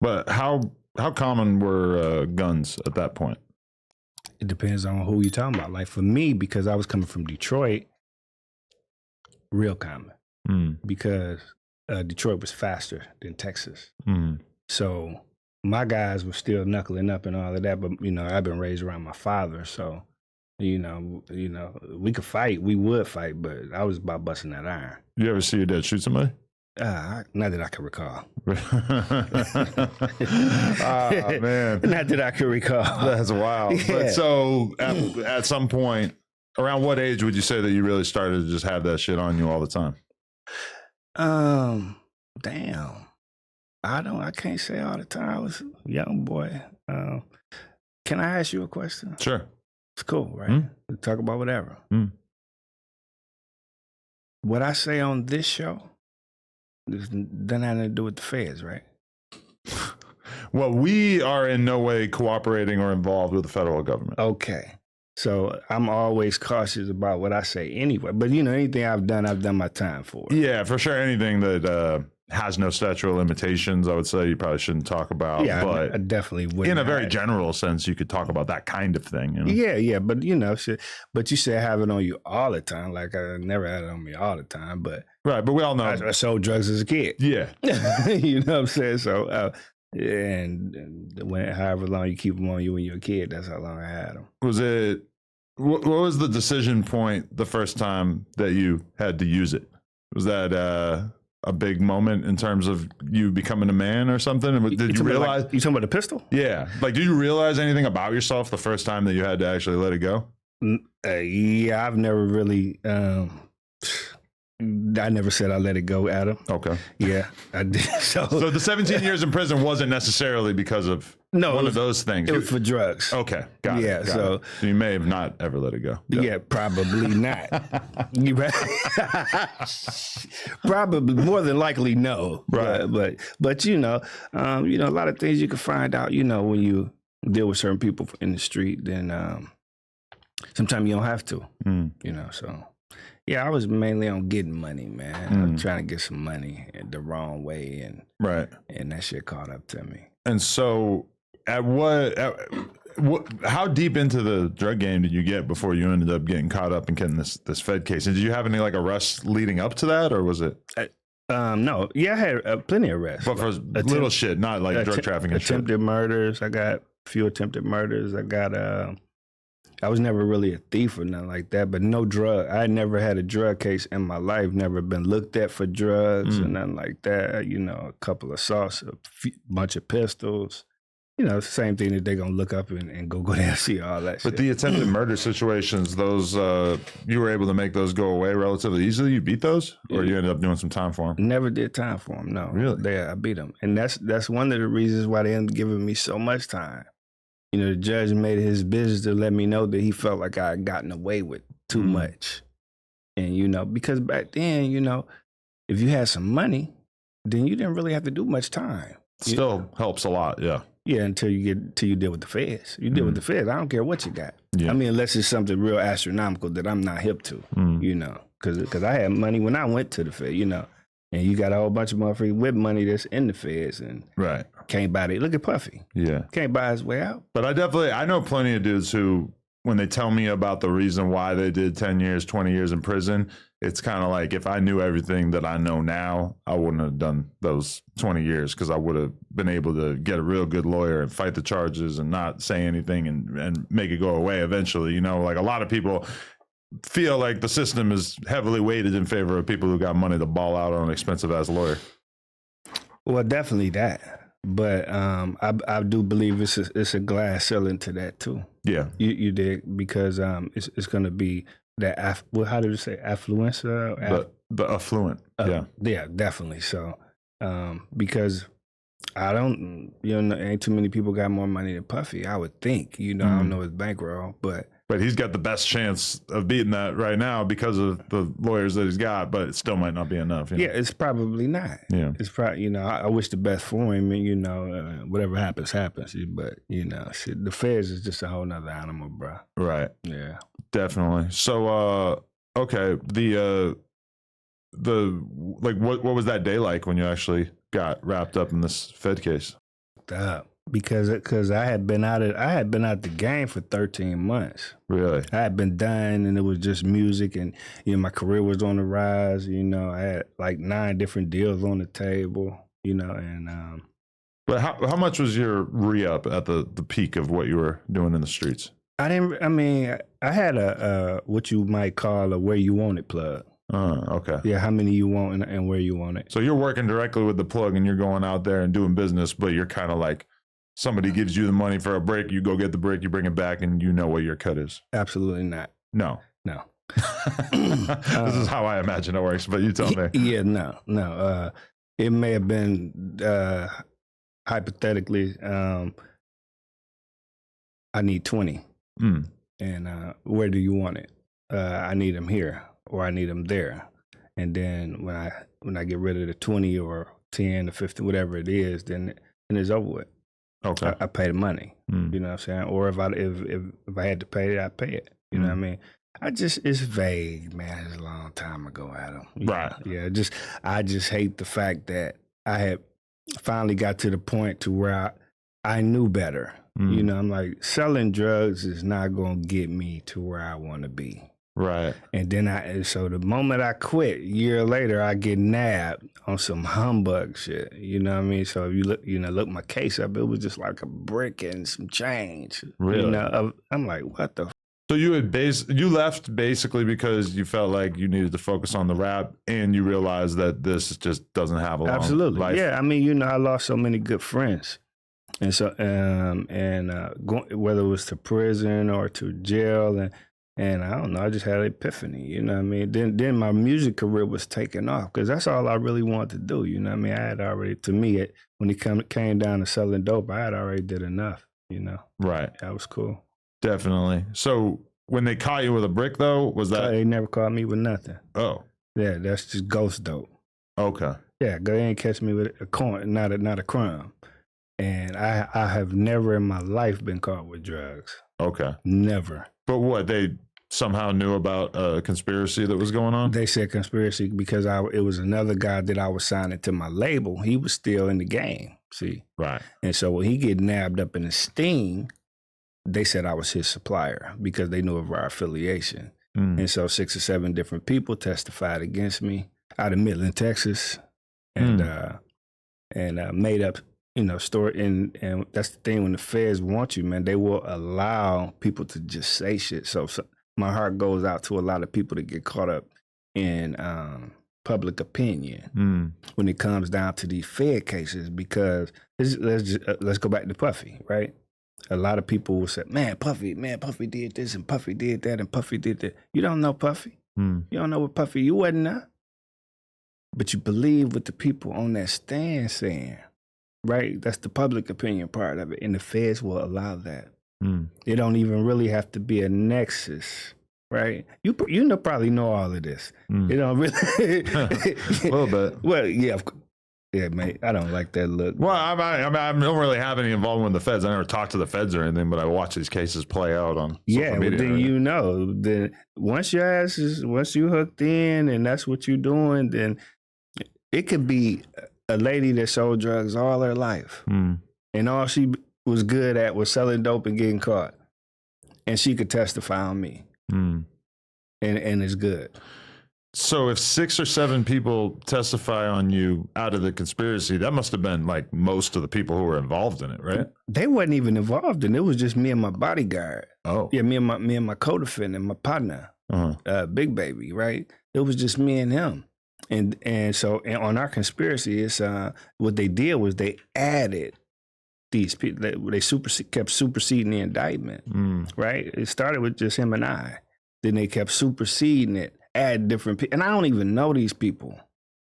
But how common were guns at that point? It depends on who you're talking about. Like for me, because I was coming from Detroit, real common. Because Detroit was faster than Texas. So my guys were still knuckling up and all of that. But, I've been raised around my father. So, we could fight. We would fight. But I was about busting that iron. You ever see your dad shoot somebody? Not that I can recall. Man. Not that I can recall. That's wild. Yeah. But so at some point, around what age would you say that you really started to just have that shit on you all the time? Damn. I can't say all the time. I was a young boy. Can I ask you a question? Sure. It's cool, right? We talk about whatever. What I say on this show doesn't have to do with the feds, right? Well, we are in no way cooperating or involved with the federal government. Okay. So I'm always cautious about what I say anyway. But, anything I've done my time for. Yeah, for sure. Anything that has no statute of limitations, I would say you probably shouldn't talk about. Yeah, but I definitely wouldn't. In a very general sense, you could talk about that kind of thing. Yeah. But, but you said have it on you all the time. Like I never had it on me all the time. But right. But we all know. I sold drugs as a kid. Yeah. You know what I'm saying? So, and when however long you keep them on you when you're a kid, that's how long I had them. What was the decision point the first time that you had to use it? Was that a big moment in terms of you becoming a man or something? Did you realize? You talking about the pistol? Yeah. Like, did you realize anything about yourself the first time that you had to actually let it go? Yeah, I've never really... I never said I let it go, Adam. Okay. Yeah, I did. So the 17 years in prison wasn't necessarily because of one of those things. It was for drugs. Okay, got it. Yeah, so you may have not ever let it go. Yeah, probably not. You right? Probably, more than likely, no. Right. But a lot of things you can find out. When you deal with certain people in the street, then sometimes you don't have to. So. Yeah, I was mainly on getting money, man. I'm trying to get some money the wrong way, and that shit caught up to me. And so, how deep into the drug game did you get before you ended up getting caught up and getting this Fed case? And did you have any arrests leading up to that, or was it? No. Yeah, I had plenty of arrests. But for little shit, not like drug trafficking. Attempted murders. I got a few attempted murders. I was never really a thief or nothing like that, but no drug. I never had a drug case in my life, never been looked at for drugs or nothing like that. A couple of assaults, bunch of pistols. Same thing that they're going to look up and go down and see all that shit. But the attempted murder situations, those, you were able to make those go away relatively easily? You beat those? Or you ended up doing some time for them? Never did time for them, no. Really? I beat them. And that's one of the reasons why they ended up giving me so much time. The judge made it his business to let me know that he felt like I had gotten away with too much. And, because back then, if you had some money, then you didn't really have to do much time. Still helps a lot, yeah. Yeah, until you deal with the feds. You deal with the feds, I don't care what you got. Yeah. I mean, unless it's something real astronomical that I'm not hip to, Because I had money when I went to the Fed, And you got a whole bunch of motherfuckers with money that's in the feds and can't buy it. Look at Puffy. Yeah. Can't buy his way out. But I know plenty of dudes who, when they tell me about the reason why they did 10 years, 20 years in prison, it's kind of like, if I knew everything that I know now, I wouldn't have done those 20 years because I would have been able to get a real good lawyer and fight the charges and not say anything and make it go away eventually. Like a lot of people feel like the system is heavily weighted in favor of people who got money to ball out on an expensive ass lawyer. Well, definitely that. But I do believe it's a glass ceiling to that too. Yeah, you did, because it's going to be that how did you say, affluence? The affluent. Yeah, definitely. So because I don't, ain't too many people got more money than Puffy. I would think, I don't know his bankroll, but he's got the best chance of beating that right now because of the lawyers that he's got, but it still might not be enough. Yeah, it's probably not. Yeah. It's probably, I wish the best for him, and, whatever happens. But, shit, the feds is just a whole nother animal, bro. Right. Yeah. Definitely. So, okay, what was that day like when you actually got wrapped up in this Fed case? fucked up because I had been out the game for 13 months. Really? I had been done, and it was just music, and my career was on the rise. I had like 9 different deals on the table. And But how much was your re-up at the peak of what you were doing in the streets? I had a what you might call a where you want it plug. Okay. Yeah, how many you want and where you want it. So you're working directly with the plug and you're going out there and doing business, but you're kind of like somebody gives you the money for a break, you go get the break, you bring it back, and you know what your cut is. Absolutely not. No. This is how I imagine it works, but you tell me. Yeah, no. It may have been hypothetically, I need 20. And where do you want it? I need them here, or I need them there. And then when I get rid of the 20 or 10 or 50, whatever it is, then it's over with. Okay. I pay the money. You know what I'm saying? Or if I had to pay it, I pay it. You know what I mean? It's vague, man. It's a long time ago, Adam. Right. Yeah. I just hate the fact that I had finally got to the point to where I knew better. I'm like, selling drugs is not going to get me to where I want to be. Right. And then so the moment I quit, a year later, I get nabbed on some humbug shit. You know what I mean? So if you look my case up, it was just like a brick and some change. Really? I'm like, what the? So you left basically because you felt like you needed to focus on the rap, and you realized that this just doesn't have a long life. Yeah. I lost so many good friends. And so, whether it was to prison or to jail, and I don't know, I just had an epiphany, you know what I mean? Then my music career was taking off because that's all I really wanted to do, you know what I mean? I had already, when it came down to selling dope, I had already did enough, Right. That was cool. Definitely. So when they caught you with a brick, though, was that? They never caught me with nothing. Oh. Yeah, that's just ghost dope. Okay. Yeah, they ain't catch me with a coin, not a crumb. And I have never in my life been caught with drugs. Okay. Never. But what, they somehow knew about a conspiracy that was going on? They said conspiracy because it was another guy that I was signing to my label. He was still in the game, see? Right. And so when he get nabbed up in a sting, they said I was his supplier because they knew of our affiliation. And so 6 or 7 different people testified against me out of Midland, Texas, and made up story. And that's the thing, when the feds want you, man, they will allow people to just say shit. So my heart goes out to a lot of people that get caught up in public opinion when it comes down to these Fed cases, because let's go back to Puffy, right? A lot of people will say, man, Puffy did this and Puffy did that and Puffy did that. You don't know Puffy. You don't know what Puffy, you wasn't there. But you believe what the people on that stand saying, right? That's the public opinion part of it. And the feds will allow that. It don't even really have to be a nexus, right? You probably know all of this. It don't really. A little bit. Well, yeah, of course. Yeah, mate, I don't like that look. Well, I don't really have any involvement with the feds. I never talked to the feds or anything, but I watch these cases play out on social media. Then once you hooked in and that's what you're doing, then it could be a lady that sold drugs all her life. And all she was good at was selling dope and getting caught. And she could testify on me. And it's good. So if 6 or 7 people testify on you out of the conspiracy, that must have been like most of the people who were involved in it, right? They wasn't even involved in it. It was just me and my bodyguard. Oh. Yeah, me and my co-defendant, my partner, Big Baby, right? It was just me and him. And so on our conspiracy, it's what they did was they added these people. They kept superseding the indictment, right? It started with just him and I. Then they kept superseding it. Add different people. And I don't even know these people.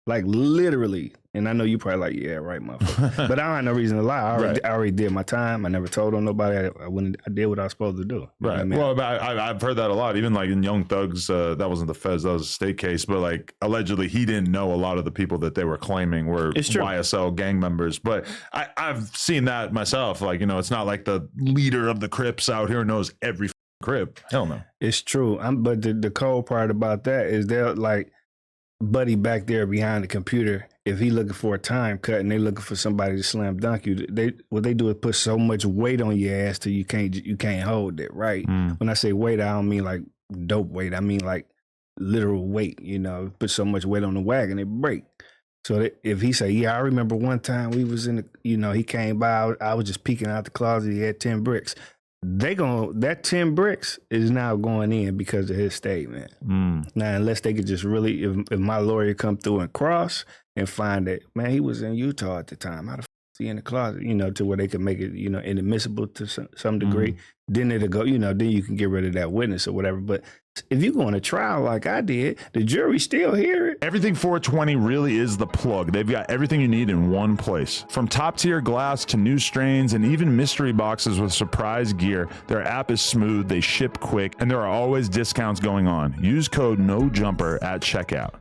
Like literally. And I know you probably like, yeah, right, motherfucker. But I don't have no reason to lie. I already did my time. I never told on nobody. I did what I was supposed to do. Right. I mean? Well, I've heard that a lot. Even like in Young Thug's, that wasn't the feds, that was a state case. But like allegedly he didn't know a lot of the people that they were claiming were YSL gang members. But I've seen that myself. Like, it's not like the leader of the Crips out here knows every Crip. Hell no. It's true. But the cold part about that is they're like buddy back there behind the computer if he looking for a time cut and they looking for somebody to slam dunk you, what they do is put so much weight on your ass till you can't hold it, right? When I say weight, I don't mean like dope weight. I mean like literal weight, you know, put so much weight on the wagon, it break. So if he say, yeah, I remember one time we was in the, you know, he came by, I was just peeking out the closet, he had 10 bricks. That 10 bricks is now going in because of his statement. Now, unless they could just really, if my lawyer come through and cross and find that, man, he was in Utah at the time. How the f is he in the closet? You know, to where they can make it, you know, inadmissible to some degree. Then it'll go, you know, then you can get rid of that witness or whatever. But if you go on a trial like I did, the jury still hear it. Everything 420 really is the plug. They've got everything you need in one place. From top-tier glass to new strains and even mystery boxes with surprise gear, their app is smooth, they ship quick, and there are always discounts going on. Use code NOJUMPER at checkout.